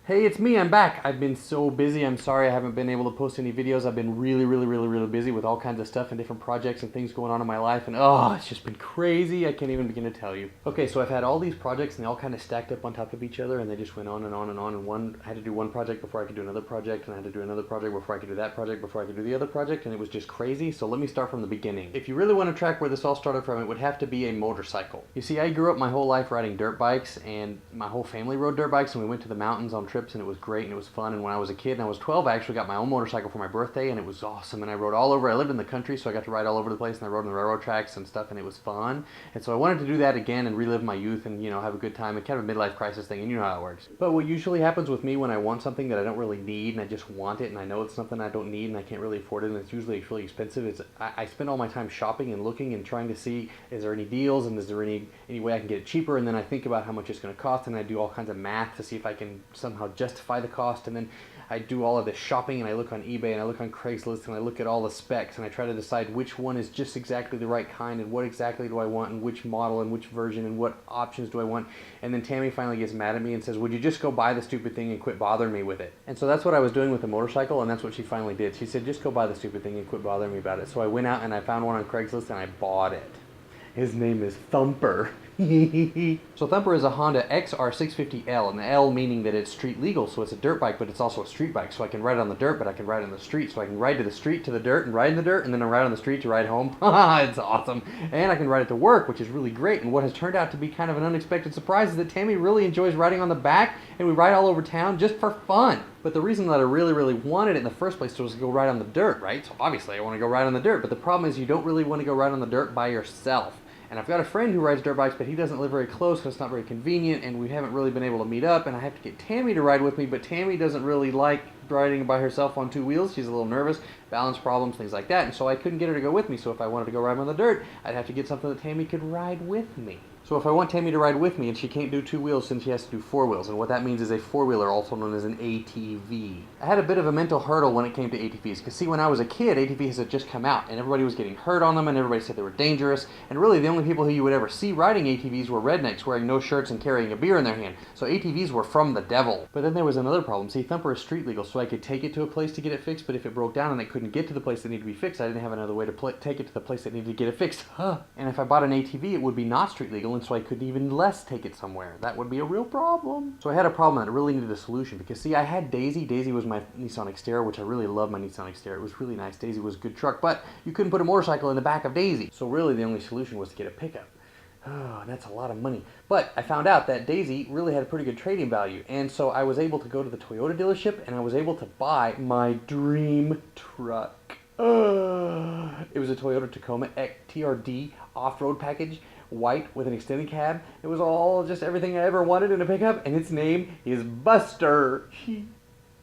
Hey, it's me, I'm back. I've been so busy. I'm sorry I haven't been able to post any videos. I've been really busy with all kinds of stuff and different projects and things going on in my life. And oh, it's just been crazy. I can't even begin to tell you. Okay, so I've had all these projects and they all kind of stacked up on top of each other and they just went on and on and on. And I had to do one project before I could do another project, and I had to do another project before I could do that project, before I could do the other project. And it was just crazy. So let me start from the beginning. If you really want to track where this all started from, it would have to be a motorcycle. You see, I grew up my whole life riding dirt bikes, and my whole family rode dirt bikes, and we went to the mountains on trips, and it was great. And it was fun. And when I was a kid and I was 12, I actually got my own motorcycle for my birthday, and it was awesome. And I rode all over. I lived in the country, so I got to ride all over the place, and I rode on the railroad tracks and stuff, and it was fun. And so I wanted to do that again and relive my youth and, you know, have a good time. It's kind of a midlife crisis thing, and you know how it works. But what usually happens with me when I want something that I don't really need and I just want it, and I know it's something I don't need and I can't really afford it, and it's usually really expensive, is I spend all my time shopping and looking and trying to see, is there any deals and is there any way I can get it cheaper, and then I think about how much it's going to cost, and I do all kinds of math to see if I can somehow justify the cost, and then I do all of this shopping, and I look on eBay and I look on Craigslist and I look at all the specs, and I try to decide which one is just exactly the right kind and what exactly do I want and which model and which version and what options do I want. And then Tammy finally gets mad at me and says, would you just go buy the stupid thing and quit bothering me with it? And so that's what I was doing with the motorcycle, and that's what she finally did. She said, just go buy the stupid thing and quit bothering me about it. So I went out and I found one on Craigslist and I bought it. His name is Thumper. So Thumper is a Honda XR650L, and the L meaning that it's street legal, so it's a dirt bike, but it's also a street bike. So I can ride on the dirt, but I can ride on the street. So I can ride to the street to the dirt and ride in the dirt, and then I ride on the street to ride home. It's awesome. And I can ride it to work, which is really great. And what has turned out to be kind of an unexpected surprise is that Tammy really enjoys riding on the back, and we ride all over town just for fun. But the reason that I really wanted it in the first place was to go ride on the dirt, right? So obviously I want to go ride on the dirt, but the problem is you don't really want to go ride on the dirt by yourself. And I've got a friend who rides dirt bikes, but he doesn't live very close, so it's not very convenient, and we haven't really been able to meet up, and I have to get Tammy to ride with me, but Tammy doesn't really like riding by herself on two wheels. She's a little nervous, balance problems, things like that, and so I couldn't get her to go with me. So if I wanted to go ride on the dirt, I'd have to get something that Tammy could ride with me. So if I want Tammy to ride with me, and she can't do two wheels, then she has to do four wheels, and what that means is a four-wheeler, also known as an ATV. I had a bit of a mental hurdle when it came to ATVs, because see, when I was a kid, ATVs had just come out, and everybody was getting hurt on them, and everybody said they were dangerous, and really the only people who you would ever see riding ATVs were rednecks wearing no shirts and carrying a beer in their hand. So ATVs were from the devil. But then there was another problem. See, Thumper is street legal, so I could take it to a place to get it fixed, but if it broke down and it couldn't get to the place that needed to be fixed, I didn't have another way to take it to the place that needed to get it fixed. And if I bought an ATV, it would be not street legal, and so I couldn't even less take it somewhere. That would be a real problem. So I had a problem that really needed a solution, because see, I had Daisy. Daisy was my Nissan Xterra, which I really love my Nissan Xterra. It was really nice. Daisy was a good truck, but you couldn't put a motorcycle in the back of Daisy. So really the only solution was to get a pickup. Oh, and that's a lot of money. But I found out that Daisy really had a pretty good trading value, and so I was able to go to the Toyota dealership, and I was able to buy my dream truck. It was a Toyota Tacoma TRD off-road package, white with an extended cab. It was all just everything I ever wanted in a pickup, and its name is Buster.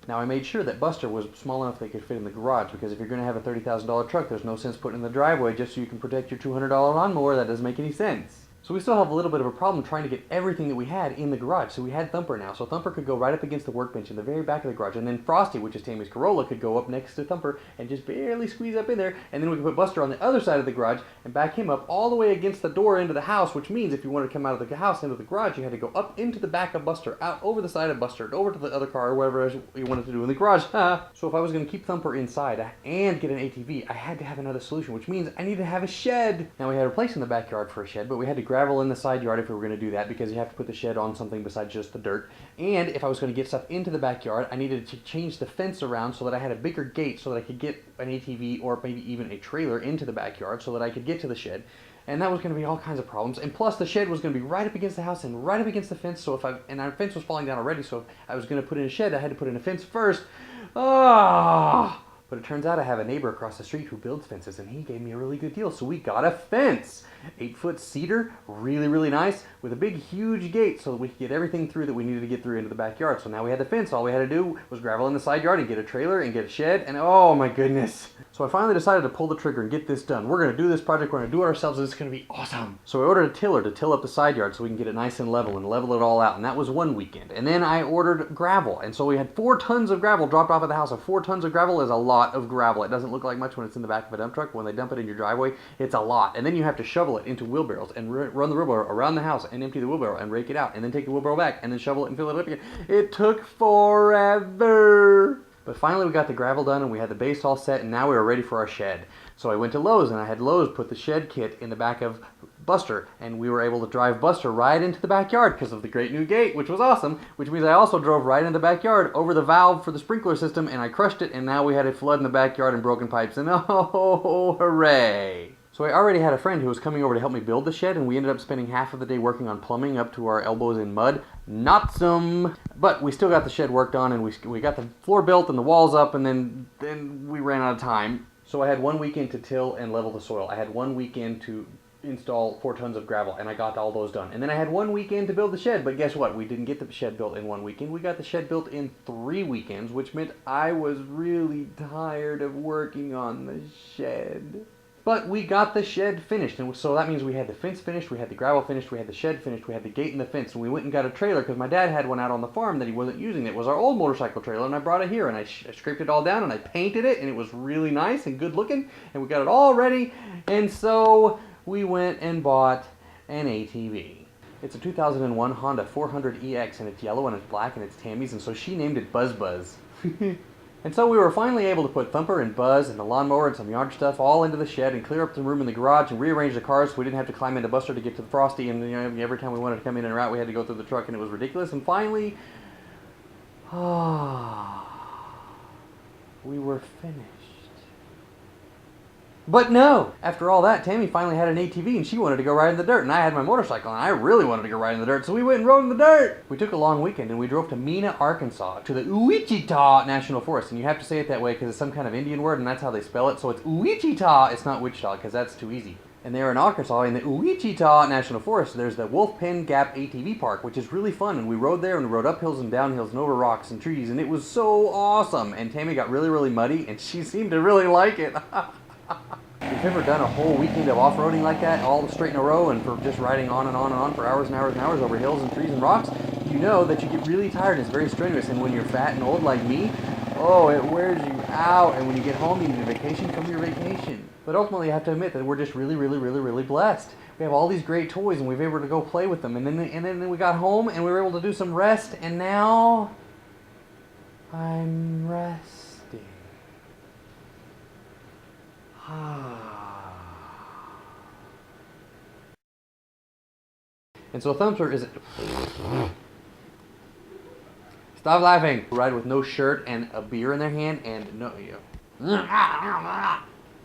Now I made sure that Buster was small enough that it could fit in the garage, because if you're going to have a $30,000 truck, there's no sense putting it in the driveway just so you can protect your $200 lawnmower. That doesn't make any sense. So we still have a little bit of a problem trying to get everything that we had in the garage. So we had Thumper now. So Thumper could go right up against the workbench in the very back of the garage. And then Frosty, which is Tammy's Corolla, could go up next to Thumper and just barely squeeze up in there. And then we could put Buster on the other side of the garage and back him up all the way against the door into the house, which means if you wanted to come out of the house into the garage, you had to go up into the back of Buster, out over the side of Buster, over to the other car or whatever you wanted to do in the garage. So if I was going to keep Thumper inside and get an ATV, I had to have another solution, which means I needed to have a shed. Now we had a place in the backyard for a shed, but we had to gravel in the side yard if we were going to do that, because you have to put the shed on something besides just the dirt. And if I was going to get stuff into the backyard, I needed to change the fence around so that I had a bigger gate so that I could get an ATV or maybe even a trailer into the backyard so that I could get to the shed. And that was going to be all kinds of problems. And plus the shed was going to be right up against the house and right up against the fence. So and our fence was falling down already, so if I was going to put in a shed, I had to put in a fence first. But it turns out I have a neighbor across the street who builds fences, and he gave me a really good deal. So we got a fence. 8-foot cedar, really nice, with a big huge gate so that we could get everything through that we needed to get through into the backyard. So now we had the fence. All we had to do was gravel in the side yard and get a trailer and get a shed, and oh my goodness. So I finally decided to pull the trigger and get this done. We're going to do this project, we're going to do it ourselves, and it's going to be awesome. So I ordered a tiller to till up the side yard so we can get it nice and level it all out, and that was one weekend. And then I ordered gravel, and so we had 4 tons of gravel dropped off at the house. 4 tons of gravel is a lot. lot of gravel. It doesn't look like much when it's in the back of a dump truck, but when they dump it in your driveway, it's a lot. And then you have to shovel it into wheelbarrows and run the wheelbarrow around the house and empty the wheelbarrow and rake it out and then take the wheelbarrow back and then shovel it and fill it up again. It took forever. But finally we got the gravel done and we had the base all set and now we were ready for our shed. So I went to Lowe's and I had Lowe's put the shed kit in the back of Buster, and we were able to drive Buster right into the backyard because of the great new gate, which was awesome, which means I also drove right in the backyard over the valve for the sprinkler system and I crushed it and now we had a flood in the backyard and broken pipes and oh, hooray! So I already had a friend who was coming over to help me build the shed and we ended up spending half of the day working on plumbing up to our elbows in mud. Not some, but we still got the shed worked on and we got the floor built and the walls up and then we ran out of time. So I had 1 weekend to till and level the soil. I had 1 weekend to install 4 tons of gravel and I got all those done. And then I had 1 weekend to build the shed, but guess what? We didn't get the shed built in 1 weekend. We got the shed built in 3 weekends, which meant I was really tired of working on the shed. But we got the shed finished, and so that means we had the fence finished, we had the gravel finished, we had the shed finished, we had the gate and the fence, and we went and got a trailer because my dad had one out on the farm that he wasn't using. It was our old motorcycle trailer, and I brought it here, and I scraped it all down, and I painted it, and it was really nice and good looking, and we got it all ready, and so we went and bought an ATV. It's a 2001 Honda 400EX, and it's yellow, and it's black, and it's Tammy's, and so she named it Buzz Buzz. And so we were finally able to put Thumper and Buzz and the lawnmower and some yard stuff all into the shed and clear up the room in the garage and rearrange the cars so we didn't have to climb into Buster to get to the Frosty, and every time we wanted to come in and out we had to go through the truck and it was ridiculous. And finally, we were finished. But no! After all that, Tammy finally had an ATV and she wanted to go ride in the dirt, and I had my motorcycle and I really wanted to go ride in the dirt, so we went and rode in the dirt! We took a long weekend and we drove to Mena, Arkansas, to the Ouachita National Forest, and you have to say it that way because it's some kind of Indian word and that's how they spell it, so it's Ouachita, it's not Wichita because that's too easy. And there in Arkansas, in the Ouachita National Forest, there's the Wolf Pen Gap ATV Park, which is really fun, and we rode there and we rode up hills and down hills and over rocks and trees, and it was so awesome! And Tammy got really, really muddy and she seemed to really like it. If you've ever done a whole weekend of off-roading like that, all straight in a row, and for just riding on and on and on for hours and hours and hours over hills and trees and rocks, you know that you get really tired and it's very strenuous, and when you're fat and old like me, oh, it wears you out, and when you get home you need a vacation from your vacation. But ultimately I have to admit that we're just really, really, really, really blessed. We have all these great toys and we've been able to go play with them, and then we got home and we were able to do some rest, and now I'm resting. And so Thumper is... Stop laughing! Ride with no shirt and a beer in their hand and no...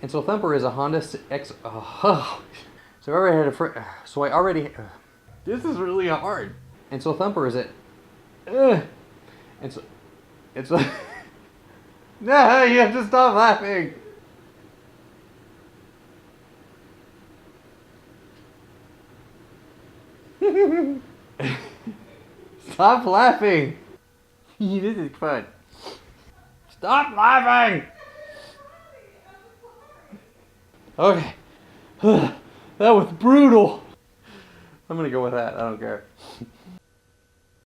And so Thumper is a Honda X... So I already had a friend... So I already... This is really hard. And so Thumper is it... And so... It's like... No, you have to stop laughing! Stop laughing! This is fun. Stop laughing! Okay. That was brutal. I'm gonna go with that. I don't care.